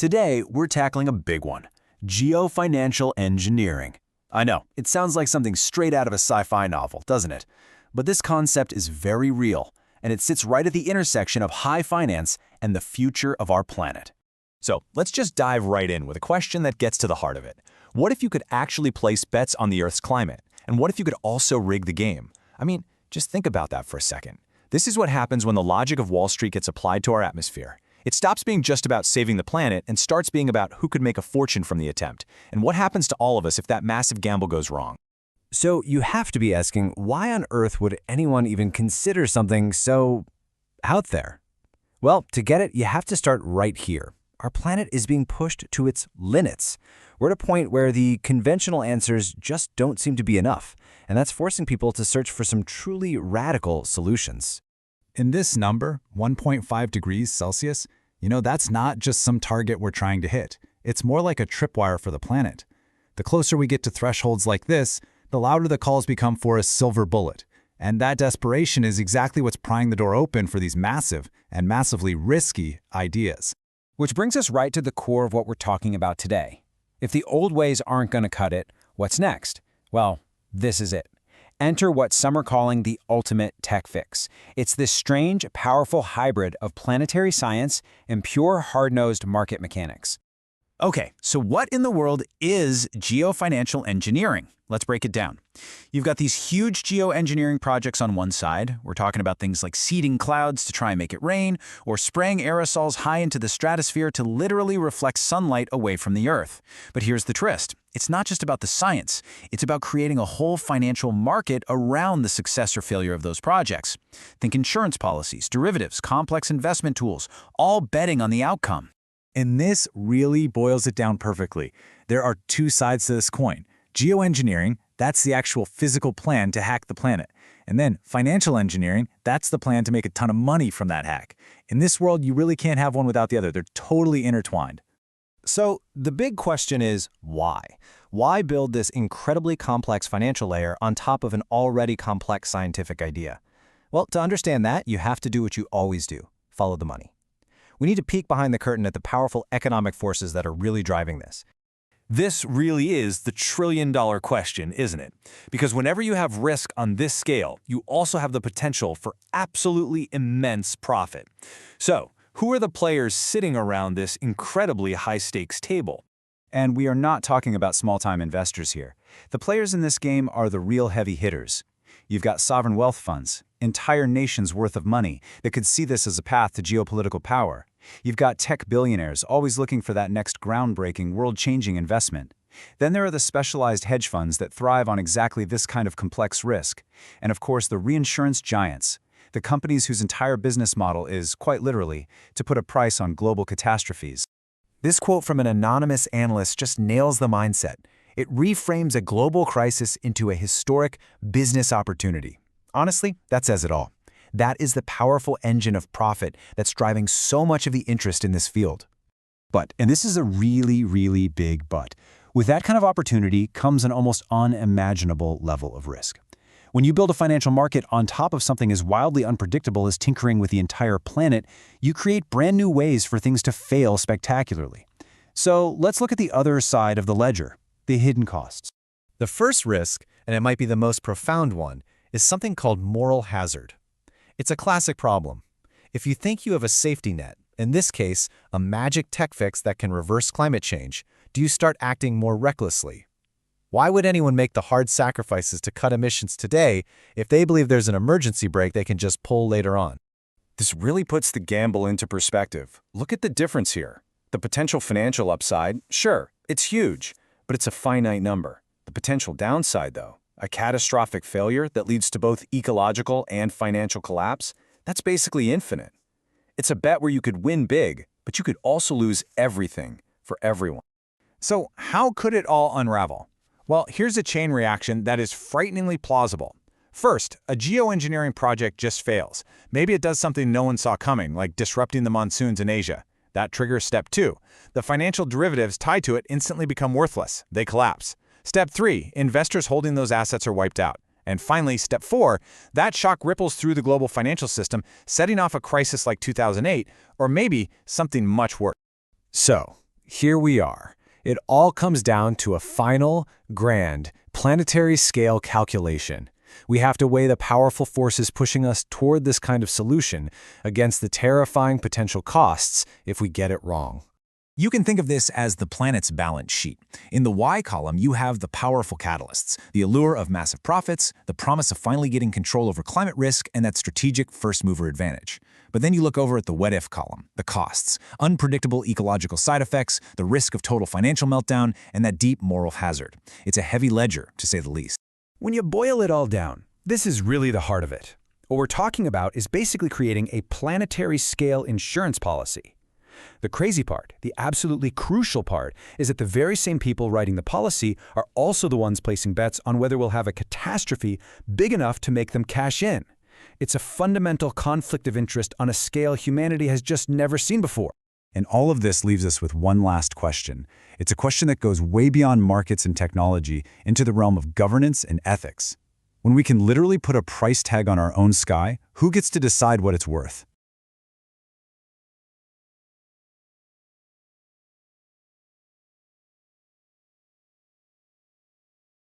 Today, we're tackling a big one, Geo-Financial Engineering. I know, it sounds like something straight out of a sci-fi novel, doesn't it? But this concept is very real, and it sits right at the intersection of high finance and the future of our planet. So let's just dive right in with a question that gets to the heart of it. What if you could actually place bets on the Earth's climate? And what if you could also rig the game? I mean, just think about that for a second. This is what happens when the logic of Wall Street gets applied to our atmosphere. It stops being just about saving the planet and starts being about who could make a fortune from the attempt, and what happens to all of us if that massive gamble goes wrong. So you have to be asking, why on earth would anyone even consider something so out there? Well, to get it, you have to start right here. Our planet is being pushed to its limits. We're at a point where the conventional answers just don't seem to be enough, and that's forcing people to search for some truly radical solutions. In this number, 1.5 degrees Celsius, that's not just some target we're trying to hit. It's more like a tripwire for the planet. The closer we get to thresholds like this, the louder the calls become for a silver bullet. And that desperation is exactly what's prying the door open for these massive and massively risky ideas. Which brings us right to the core of what we're talking about today. If the old ways aren't going to cut it, what's next? Well, this is it. Enter what some are calling the ultimate tech fix. It's this strange, powerful hybrid of planetary science and pure hard-nosed market mechanics. Okay, so what in the world is geofinancial engineering? Let's break it down. You've got these huge geoengineering projects on one side. We're talking about things like seeding clouds to try and make it rain, or spraying aerosols high into the stratosphere to literally reflect sunlight away from the Earth. But here's the twist. It's not just about the science. It's about creating a whole financial market around the success or failure of those projects. Think insurance policies, derivatives, complex investment tools, all betting on the outcome. And this really boils it down perfectly. There are two sides to this coin. Geoengineering, that's the actual physical plan to hack the planet. And then financial engineering, that's the plan to make a ton of money from that hack. In this world, you really can't have one without the other. They're totally intertwined. So the big question is why? Why build this incredibly complex financial layer on top of an already complex scientific idea? Well, to understand that, you have to do what you always do, follow the money. We need to peek behind the curtain at the powerful economic forces that are really driving this. This really is the trillion-dollar question, isn't it? Because whenever you have risk on this scale, you also have the potential for absolutely immense profit. So, who are the players sitting around this incredibly high-stakes table? And we are not talking about small-time investors here. The players in this game are the real heavy hitters. You've got sovereign wealth funds, entire nations' worth of money that could see this as a path to geopolitical power. You've got tech billionaires always looking for that next groundbreaking, world-changing investment. Then there are the specialized hedge funds that thrive on exactly this kind of complex risk. And of course, the reinsurance giants, the companies whose entire business model is, quite literally, to put a price on global catastrophes. This quote from an anonymous analyst just nails the mindset. It reframes a global crisis into a historic business opportunity. Honestly, that says it all. That is the powerful engine of profit that's driving so much of the interest in this field. But, and this is a really, really big but, with that kind of opportunity comes an almost unimaginable level of risk. When you build a financial market on top of something as wildly unpredictable as tinkering with the entire planet, you create brand new ways for things to fail spectacularly. So let's look at the other side of the ledger, the hidden costs. The first risk, and it might be the most profound one, is something called moral hazard. It's a classic problem. If you think you have a safety net, in this case, a magic tech fix that can reverse climate change, do you start acting more recklessly? Why would anyone make the hard sacrifices to cut emissions today if they believe there's an emergency brake they can just pull later on? This really puts the gamble into perspective. Look at the difference here. The potential financial upside, sure, it's huge, but it's a finite number. The potential downside, though, a catastrophic failure that leads to both ecological and financial collapse, that's basically infinite. It's a bet where you could win big, but you could also lose everything for everyone. So how could it all unravel? Well, here's a chain reaction that is frighteningly plausible. First, a geoengineering project just fails. Maybe it does something no one saw coming, like disrupting the monsoons in Asia. That triggers step 2. The financial derivatives tied to it instantly become worthless. They collapse. Step 3, investors holding those assets are wiped out. And finally, step 4, that shock ripples through the global financial system, setting off a crisis like 2008, or maybe something much worse. So, here we are. It all comes down to a final, grand, planetary scale calculation. We have to weigh the powerful forces pushing us toward this kind of solution against the terrifying potential costs if we get it wrong. You can think of this as the planet's balance sheet. In the Y column, you have the powerful catalysts, the allure of massive profits, the promise of finally getting control over climate risk, and that strategic first-mover advantage. But then you look over at the what-if column, the costs, unpredictable ecological side effects, the risk of total financial meltdown, and that deep moral hazard. It's a heavy ledger, to say the least. When you boil it all down, this is really the heart of it. What we're talking about is basically creating a planetary-scale insurance policy. The crazy part, the absolutely crucial part, is that the very same people writing the policy are also the ones placing bets on whether we'll have a catastrophe big enough to make them cash in. It's a fundamental conflict of interest on a scale humanity has just never seen before. And all of this leaves us with one last question. It's a question that goes way beyond markets and technology into the realm of governance and ethics. When we can literally put a price tag on our own sky, who gets to decide what it's worth?